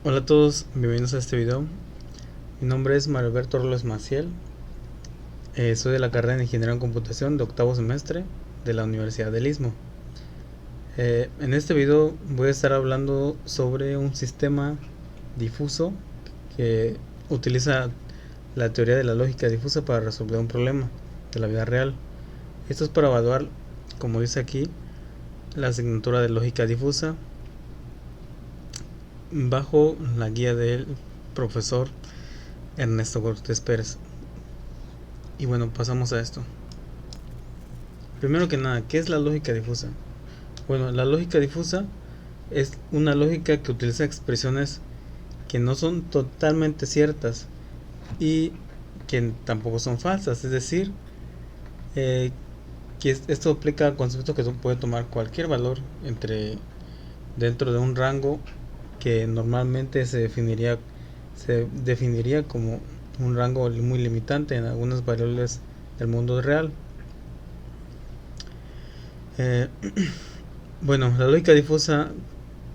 Hola a todos, bienvenidos a este video. Mi nombre es Mario Alberto Robles Maciel. Soy de la carrera de Ingeniería en Computación de octavo semestre de la Universidad del Istmo. En este video voy a estar hablando sobre un sistema difuso que utiliza la teoría de la lógica difusa para resolver un problema de la vida real. Esto es para evaluar, como dice aquí, la asignatura de lógica difusa bajo la guía del profesor Ernesto Cortés Pérez. Y bueno, pasamos a esto. Primero que nada, ¿qué es la lógica difusa? Bueno, la lógica difusa es una lógica que utiliza expresiones que no son totalmente ciertas y que tampoco son falsas. Es decir, eh, que esto aplica a conceptos que puede tomar cualquier valor dentro de un rango que normalmente se definiría como un rango muy limitante en algunas variables del mundo real. Eh, bueno, la lógica difusa,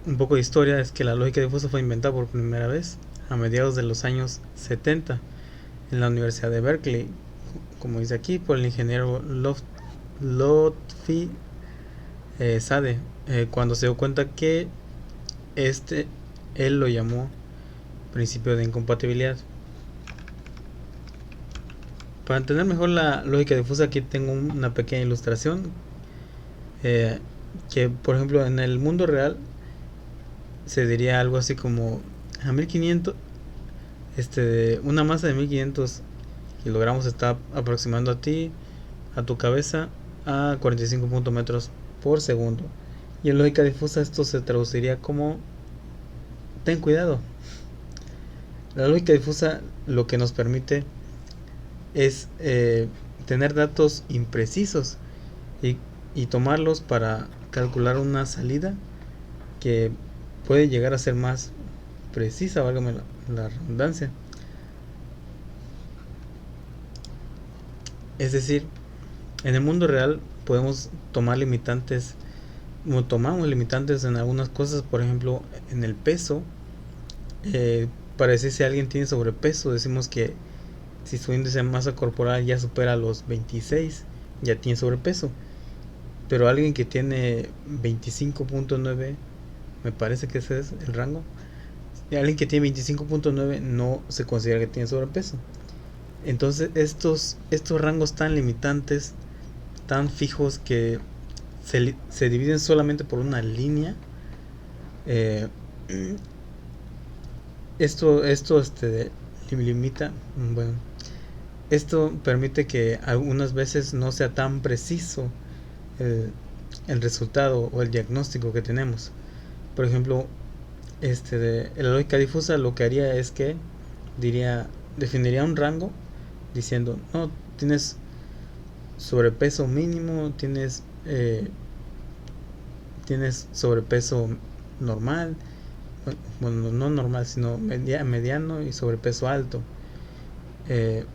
un poco de historia, es que la lógica difusa fue inventada por primera vez a mediados de los años 70 en la Universidad de Berkeley, como dice aquí, por el ingeniero Lotfi Sade, cuando se dio cuenta que este, él lo llamó principio de incompatibilidad. Para entender mejor la lógica difusa, aquí tengo una pequeña ilustración, eh, que por ejemplo en el mundo real se diría algo así como a 1500, una masa de 1500 kilogramos se está aproximando a ti, a tu cabeza, a 45 metros por segundo. Y en lógica difusa esto se traduciría como ten cuidado. La lógica difusa lo que nos permite es tener datos imprecisos y, y tomarlos para calcular una salida que puede llegar a ser más precisa, válgame la redundancia. Es decir, en el mundo real podemos tomamos limitantes en algunas cosas, por ejemplo, en el peso. Eh, para decir si alguien tiene sobrepeso, decimos que si su índice de masa corporal ya supera los 26, ya tiene sobrepeso. Pero alguien que tiene 25.9, me parece que ese es el rango, y alguien que tiene 25.9 no se considera que tiene sobrepeso. Entonces estos rangos tan limitantes, tan fijos, que se dividen solamente por una línea, eh, esto limita, bueno, esto permite que algunas veces no sea tan preciso el, el resultado o el diagnóstico que tenemos. Por ejemplo, la lógica difusa lo que haría es que definiría un rango diciendo, no, tienes sobrepeso mínimo, tienes sobrepeso normal, bueno, no normal, sino mediano y sobrepeso alto. Eh,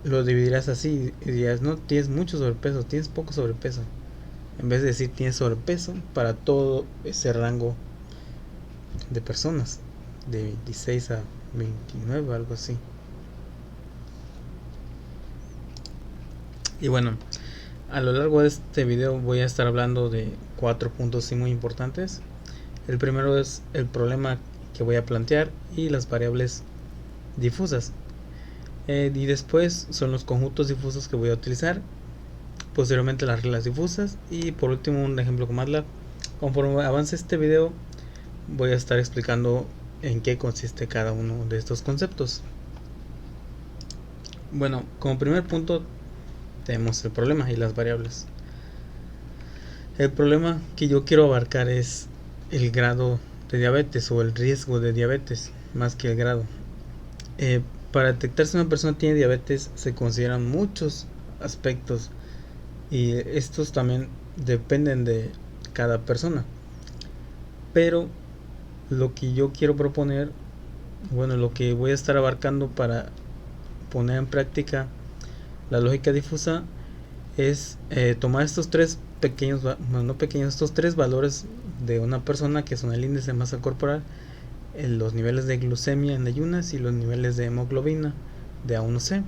lo dividirás así y dirás, no, tienes mucho sobrepeso, tienes poco sobrepeso. En vez de decir tienes sobrepeso para todo ese rango de personas, de 26 a 29, algo así. Y bueno, a lo largo de este video voy a estar hablando de 4 puntos muy importantes. El primero es el problema que voy a plantear y las variables difusas. Y después son los conjuntos difusos que voy a utilizar. Posteriormente las reglas difusas. Y por último un ejemplo con MATLAB. Conforme avance este video voy a estar explicando en qué consiste cada uno de estos conceptos. Bueno, como primer punto tenemos el problema y las variables. El problema que yo quiero abarcar es el grado de diabetes o el riesgo de diabetes, más que el grado. Eh, para detectar si una persona tiene diabetes se consideran muchos aspectos y estos también dependen de cada persona. Pero lo que yo quiero proponer, bueno, lo que voy a estar abarcando para poner en práctica la lógica difusa es tomar estos tres pequeños, bueno, no pequeños, estos tres valores de una persona que son el índice de masa corporal los niveles de glucemia en ayunas y los niveles de hemoglobina de A1C.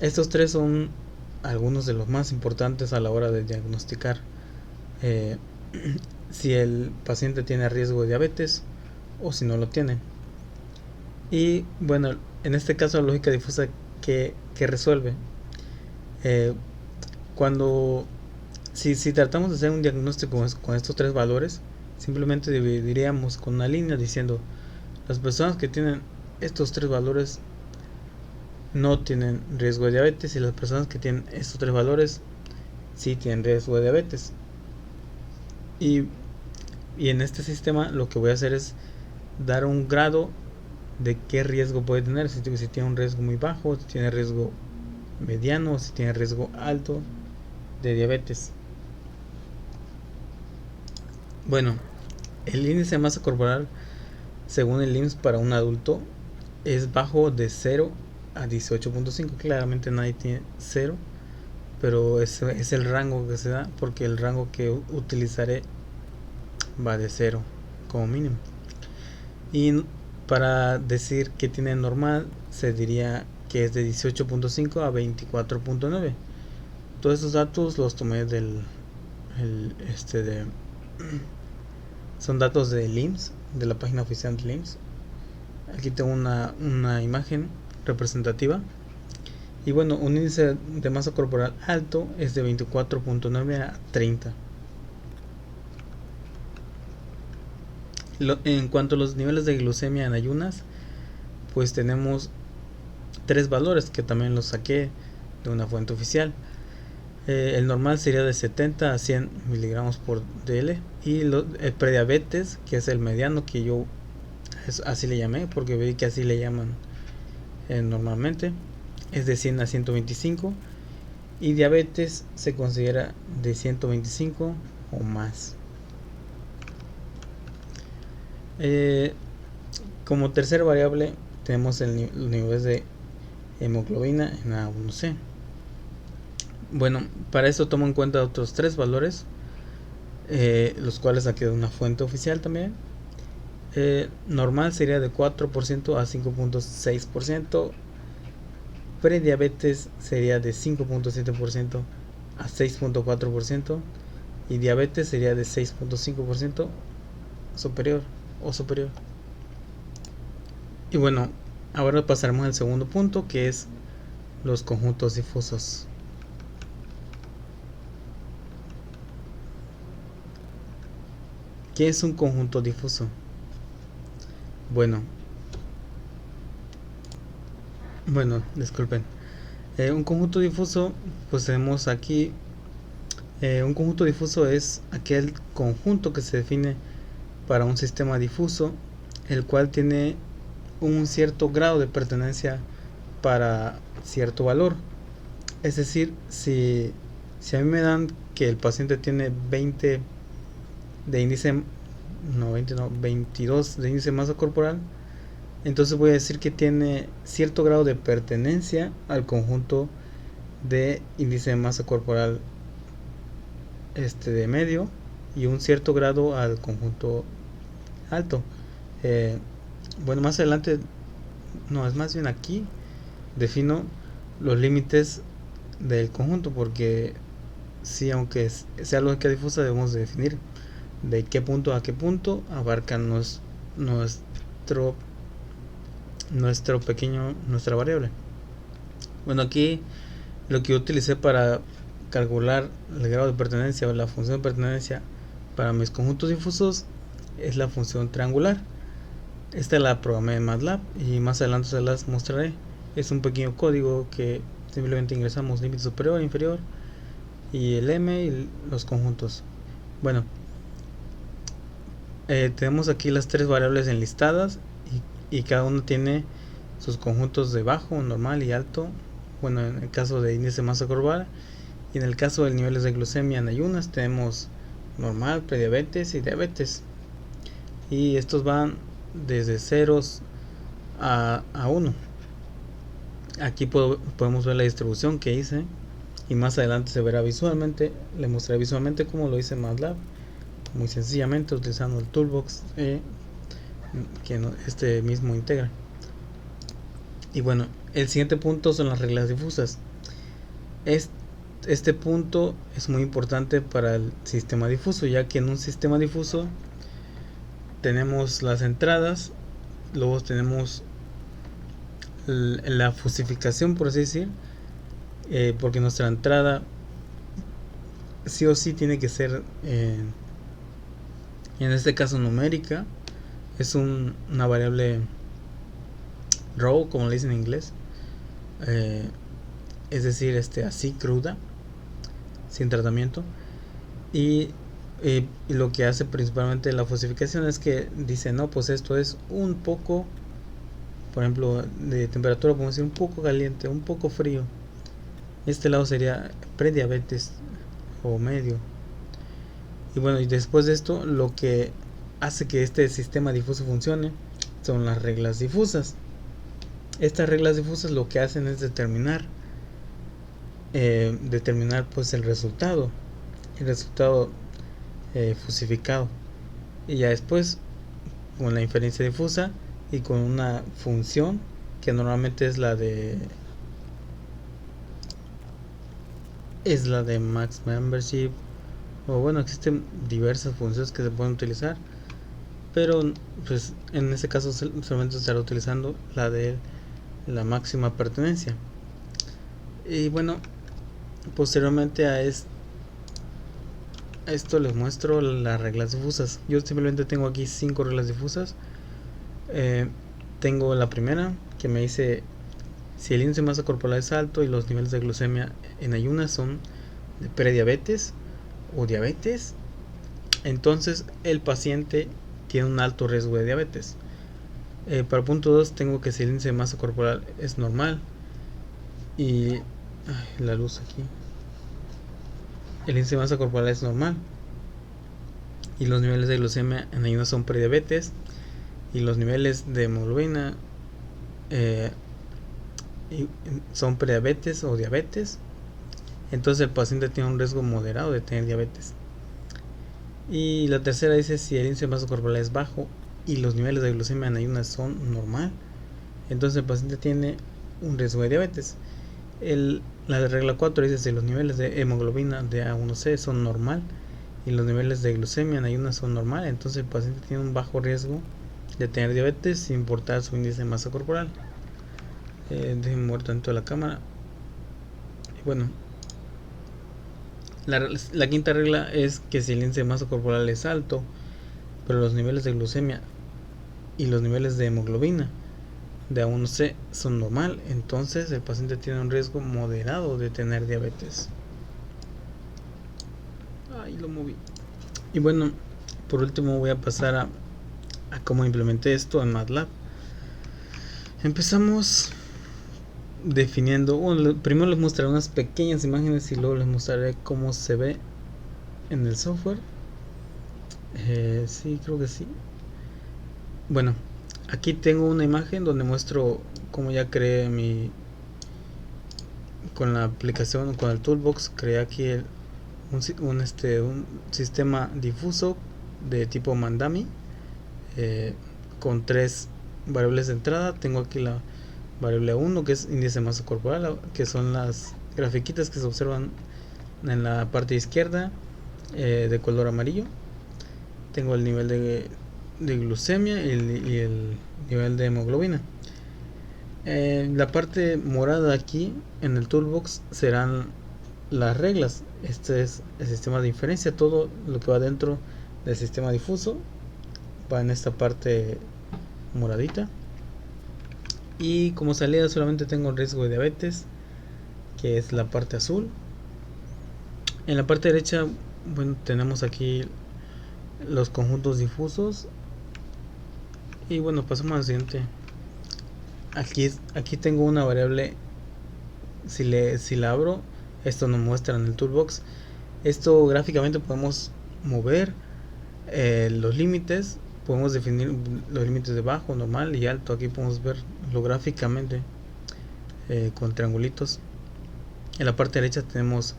Estos tres son algunos de los más importantes a la hora de diagnosticar si el paciente tiene riesgo de diabetes o si no lo tiene. Y bueno, en este caso la lógica difusa que resuelve, cuando si tratamos de hacer un diagnóstico con estos tres valores, simplemente dividiríamos con una línea diciendo las personas que tienen estos tres valores no tienen riesgo de diabetes y las personas que tienen estos tres valores sí tienen riesgo de diabetes. Y en este sistema lo que voy a hacer es dar un grado de qué riesgo puede tener, si tiene un riesgo muy bajo, si tiene riesgo mediano, si tiene riesgo alto de diabetes. Bueno, el índice de masa corporal según el IMSS para un adulto es bajo de 0 a 18.5. Claramente nadie tiene 0, pero es el rango que se da, porque el rango que utilizaré va de 0 como mínimo. Y para decir que tiene normal se diría que es de 18.5 a 24.9. Todos esos datos los tomé son datos del IMSS, de la página oficial del IMSS. Aquí tengo una imagen representativa. Y bueno, un índice de masa corporal alto es de 24.9 a 30. En cuanto a los niveles de glucemia en ayunas, pues tenemos tres valores que también los saqué de una fuente oficial. El normal sería de 70 a 100 miligramos por dl, y el prediabetes, que es el mediano, que yo así le llamé porque vi que así le llaman normalmente, es de 100 a 125, y diabetes se considera de 125 o más. Como tercera variable tenemos los niveles de hemoglobina en A1C. Bueno, para eso tomo en cuenta otros tres valores, los cuales saqué de una fuente oficial también. Normal sería de 4% a 5.6%. Prediabetes sería de 5.7% a 6.4%. Y diabetes sería de 6.5% superior o superior. Y bueno, ahora pasaremos al segundo punto, que es los conjuntos difusos. ¿Qué es un conjunto difuso? Bueno, disculpen. Un conjunto difuso, pues tenemos aquí, un conjunto difuso es aquel conjunto que se define para un sistema difuso, el cual tiene un cierto grado de pertenencia para cierto valor. Es decir, si a mí me dan que el paciente tiene 20 de índice, 22 de índice de masa corporal, entonces voy a decir que tiene cierto grado de pertenencia al conjunto de índice de masa corporal de medio, y un cierto grado al conjunto alto. Bueno, más adelante, es más bien aquí defino los límites del conjunto, porque sí, aunque sea lógica difusa, debemos de definir de qué punto a qué punto abarca nuestra variable. Bueno, aquí lo que yo utilicé para calcular el grado de pertenencia o la función de pertenencia para mis conjuntos difusos es la función triangular. Esta la programé en MATLAB y más adelante se las mostraré. Es un pequeño código que simplemente ingresamos límite superior, inferior y el m y los conjuntos. Bueno, tenemos aquí las tres variables enlistadas, y cada uno tiene sus conjuntos de bajo, normal y alto. Bueno, en el caso de índice de masa corporal, y en el caso de niveles de glucemia en ayunas tenemos normal, prediabetes y diabetes, y estos van desde ceros a 1. Aquí podemos ver la distribución que hice, y más adelante se verá visualmente. Le mostraré visualmente cómo lo hice en MATLAB, muy sencillamente utilizando el toolbox que este mismo integra. Y bueno, el siguiente punto son las reglas difusas. Este punto es muy importante para el sistema difuso, ya que en un sistema difuso tenemos las entradas, luego tenemos la fusificación, por así decir, porque nuestra entrada sí o sí tiene que ser, en este caso numérica, es una variable raw, como le dicen en inglés, es decir, así cruda, sin tratamiento. Y lo que hace principalmente la fusificación es que dice, no, pues esto es un poco, por ejemplo, de temperatura, podemos decir un poco caliente, un poco frío. Este lado sería prediabetes o medio. Y bueno, y después de esto, lo que hace que este sistema difuso funcione son las reglas difusas. Estas reglas difusas lo que hacen es determinar pues el resultado fusificado, y ya después con la inferencia difusa y con una función que normalmente es la de max membership, o bueno, existen diversas funciones que se pueden utilizar, pero pues en este caso solamente se estará utilizando la de la máxima pertenencia. Y bueno, posteriormente a esto les muestro las reglas difusas. Yo simplemente tengo aquí 5 reglas difusas. Tengo la primera que me dice: si el índice de masa corporal es alto y los niveles de glucemia en ayunas son de prediabetes o diabetes, entonces el paciente tiene un alto riesgo de diabetes. Para el punto 2 tengo que si el índice de masa corporal es normal y la luz aquí, el índice de masa corporal es normal y los niveles de glucemia en ayunas son prediabetes y los niveles de hemoglobina son prediabetes o diabetes, entonces el paciente tiene un riesgo moderado de tener diabetes. Y la tercera dice: si el índice de masa corporal es bajo y los niveles de glucemia en ayunas son normal, entonces el paciente tiene un riesgo de diabetes. La regla 4 dice: si los niveles de hemoglobina de A1C son normal y los niveles de glucemia en ayunas son normal, entonces el paciente tiene un bajo riesgo de tener diabetes sin importar su índice de masa corporal. Déjenme mover tanto la cámara. Y bueno, la quinta regla es que si el índice de masa corporal es alto, pero los niveles de glucemia y los niveles de hemoglobina de A1C son normal, entonces el paciente tiene un riesgo moderado de tener diabetes. Ahí lo moví. Y bueno, por último voy a pasar a cómo implementé esto en MATLAB. Empezamos definiendo, bueno, primero les mostraré unas pequeñas imágenes y luego les mostraré cómo se ve en el software. Sí, creo que sí. Bueno, aquí tengo una imagen donde muestro cómo ya creé con la aplicación, con el toolbox, creé aquí un sistema difuso de tipo Mandami, con 3 variables de entrada. Tengo aquí la variable 1, que es índice de masa corporal, que son las grafiquitas que se observan en la parte izquierda, de color amarillo. Tengo el nivel de glucemia y el nivel de hemoglobina. La parte morada aquí en el toolbox serán las reglas. Este es el sistema de inferencia. Todo lo que va dentro del sistema difuso va en esta parte moradita. Y como salida solamente tengo el riesgo de diabetes, que es la parte azul. En la parte derecha, bueno, tenemos aquí los conjuntos difusos. Y bueno, pasamos al siguiente. Aquí tengo una variable. Si la abro, esto nos muestra en el toolbox. Esto gráficamente podemos mover los límites. Podemos definir los límites de bajo, normal y alto. Aquí podemos verlo gráficamente, con triangulitos. En la parte derecha tenemos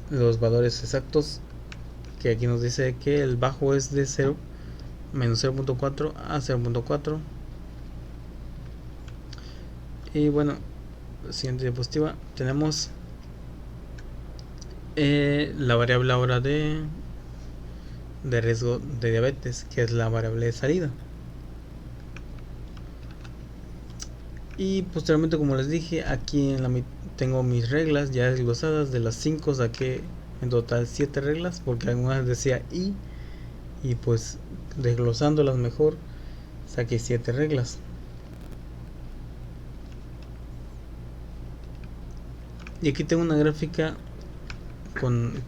los valores exactos, que aquí nos dice que el bajo es de 0 menos 0.4 a 0.4. Y bueno, siguiente diapositiva, tenemos la variable ahora de riesgo de diabetes, que es la variable de salida. Y posteriormente, como les dije, aquí tengo mis reglas ya desglosadas. De las 5 saqué en total 7 reglas, porque algunas decía y pues desglosándolas mejor saqué 7 reglas. Y aquí tengo una gráfica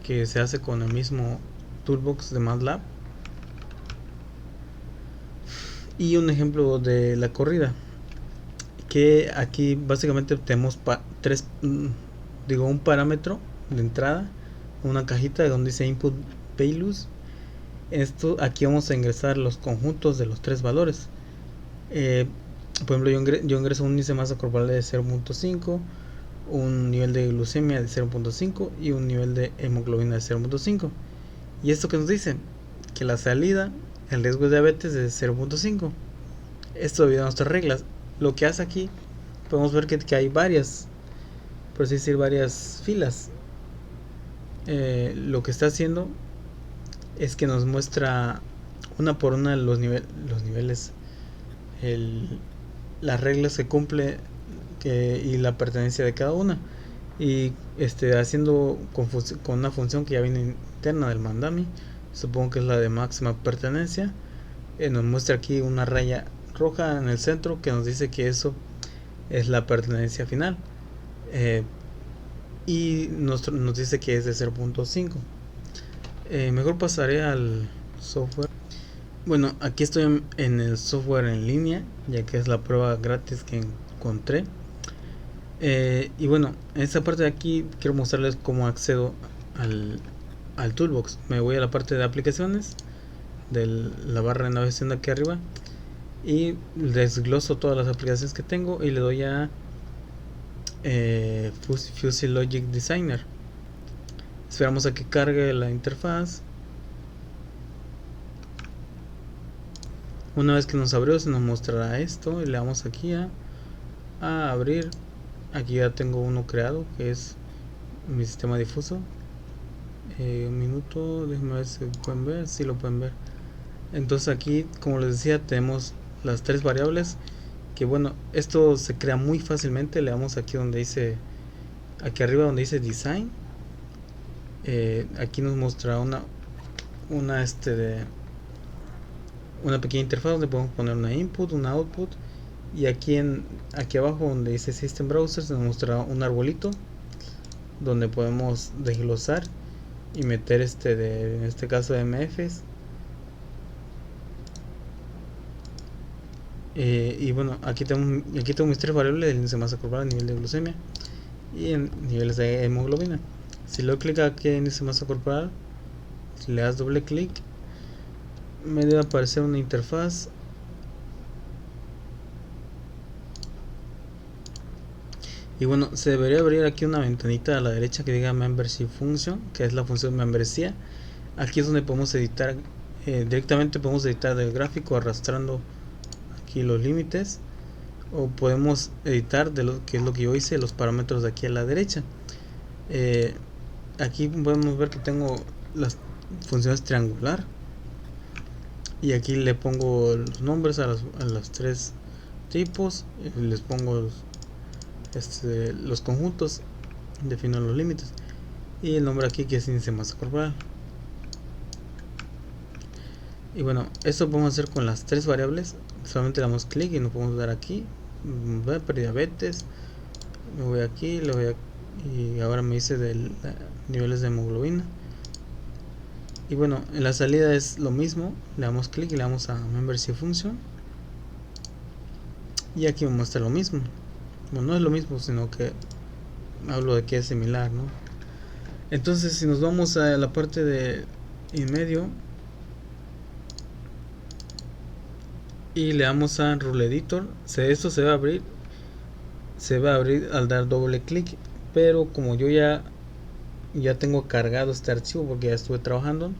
que se hace con el mismo toolbox de MATLAB y un ejemplo de la corrida, que aquí básicamente tenemos un parámetro de entrada, una cajita donde dice input values. Aquí vamos a ingresar los conjuntos de los 3 valores. Por ejemplo, yo ingreso un índice de masa corporal de 0.5, un nivel de glucemia de 0.5 y un nivel de hemoglobina de 0.5. ¿Y esto que nos dice? Que la salida, el riesgo de diabetes es de 0.5. Esto debido a nuestras reglas. Lo que hace aquí, podemos ver que hay varias, por así decir, varias filas. Lo que está haciendo es que nos muestra una por una los niveles, las reglas que cumple y la pertenencia de cada una, y haciendo con una función que ya viene interna del mandami, supongo que es la de máxima pertenencia. Nos muestra aquí una raya roja en el centro que nos dice que eso es la pertenencia final, y nos dice que es de 0.5. Mejor pasaré al software. Bueno, aquí estoy en el software en línea, ya que es la prueba gratis que encontré. Y bueno, en esta parte de aquí quiero mostrarles cómo accedo al toolbox. Me voy a la parte de aplicaciones de la barra de navegación de aquí arriba y desgloso todas las aplicaciones que tengo y le doy a Fuzzy Logic Designer. Esperamos a que cargue la interfaz. Una vez que nos abrió, se nos mostrará esto y le damos aquí a abrir. Aquí ya tengo uno creado, que es mi sistema difuso. Un minuto, déjenme ver si pueden ver. Si lo pueden ver. Entonces aquí, como les decía, tenemos las 3 variables. Que bueno, esto se crea muy fácilmente. Le damos aquí donde dice, aquí arriba donde dice design. Aquí nos muestra una pequeña interfaz donde podemos poner una input, una output, y aquí abajo donde dice System Browser se nos muestra un arbolito donde podemos desglosar y meter en este caso MFs. Y bueno, aquí tengo mis 3 variables: el índice de masa corporal, el nivel de glucemia y en niveles de hemoglobina. Si le doy clic aquí en índice de masa corporal, si le das doble clic, me debe aparecer una interfaz. Y bueno, se debería abrir aquí una ventanita a la derecha que diga Membership Function, que es la función membresía. Aquí es donde podemos editar, directamente podemos editar del gráfico arrastrando aquí los límites, o podemos editar que es lo que yo hice, los parámetros de aquí a la derecha. Aquí podemos ver que tengo las funciones triangular, y aquí le pongo los nombres a los 3 tipos, les pongo los conjuntos, defino los límites y el nombre aquí que es índice de masa corporal. Y bueno, esto podemos hacer con las 3 variables. Solamente le damos clic y nos podemos dar aquí, prediabetes, me voy aquí, y ahora me dice de niveles de hemoglobina. Y bueno, en la salida es lo mismo, le damos clic y le damos a Membership Function, y aquí me muestra lo mismo. Bueno, no es lo mismo, sino que hablo de que es similar, ¿no? Entonces, si nos vamos a la parte de en medio y le damos a Rule Editor, esto se va a abrir al dar doble clic, pero como yo ya tengo cargado este archivo porque ya estuve trabajando,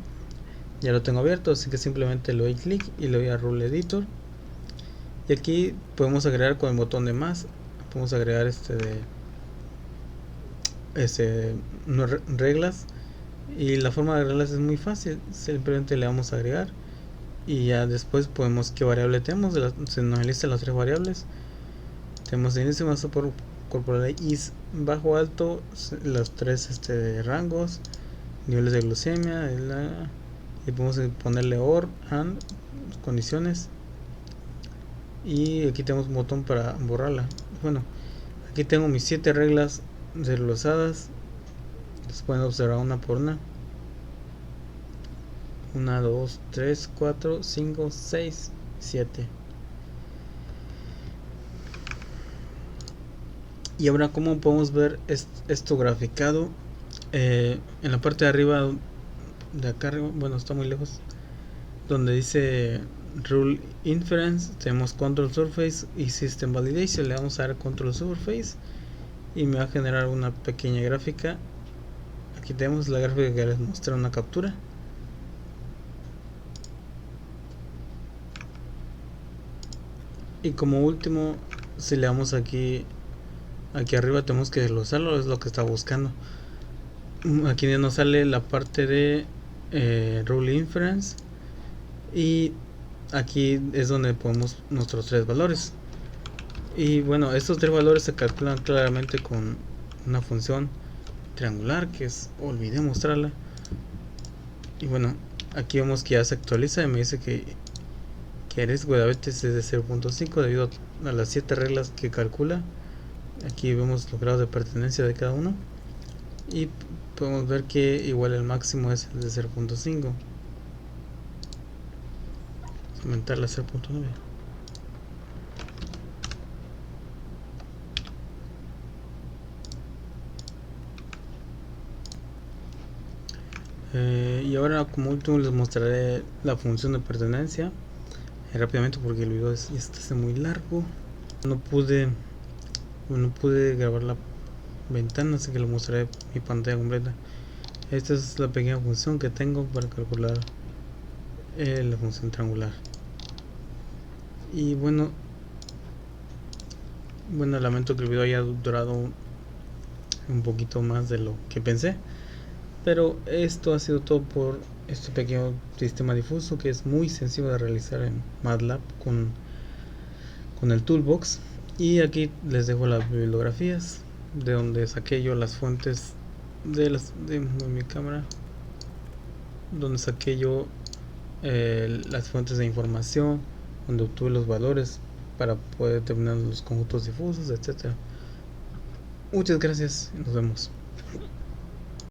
Ya lo tengo abierto, así que simplemente le doy clic y le doy a Rule Editor. Y aquí podemos agregar con el botón de más, podemos agregar reglas. Y la forma de agregarlas es muy fácil, simplemente le vamos a agregar y ya después podemos qué variable tenemos, se nos listan las tres variables. Tenemos inicio, masa corporal is bajo alto, los tres rangos, niveles de glucemia, y podemos ponerle or and condiciones. Y aquí tenemos un botón para borrarla. Bueno, aquí tengo mis 7 reglas desglosadas. Las pueden observar una por una. 1, 2, 3, 4, 5, 6, 7. Y ahora, ¿cómo podemos ver esto graficado? En la parte de arriba de acá arriba, bueno, está muy lejos, donde dice Rule Inference, tenemos Control Surface y System Validation. Le vamos a dar Control Surface y me va a generar una pequeña gráfica. Aquí tenemos la gráfica que les mostré, una captura. Y como último, si le damos aquí arriba, tenemos que desglosarlo, es lo que está buscando. Aquí ya nos sale la parte de Rule Inference, y aquí es donde ponemos nuestros tres valores. Y bueno, estos tres valores se calculan claramente con una función triangular que olvidé mostrarla. Y bueno, aquí vemos que ya se actualiza y me dice que el riesgo de diabetes es de 0.5 debido a las 7 reglas que calcula. Aquí vemos los grados de pertenencia de cada uno y podemos ver que igual el máximo es el de 0.5. Aumentarla a 0.9. Y ahora, como último, les mostraré la función de pertenencia rápidamente, porque el video está muy largo. No pude grabar la ventana, así que lo mostraré mi pantalla completa. Esta es la pequeña función que tengo para calcular la función triangular. Y bueno, lamento que el video haya durado un poquito más de lo que pensé, pero esto ha sido todo por este pequeño sistema difuso que es muy sencillo de realizar en MATLAB con el toolbox. Y aquí les dejo las bibliografías de donde saqué yo las fuentes de mi cámara, donde saqué yo las fuentes de información, donde obtuve los valores para poder determinar los conjuntos difusos, etcétera. Muchas gracias y nos vemos.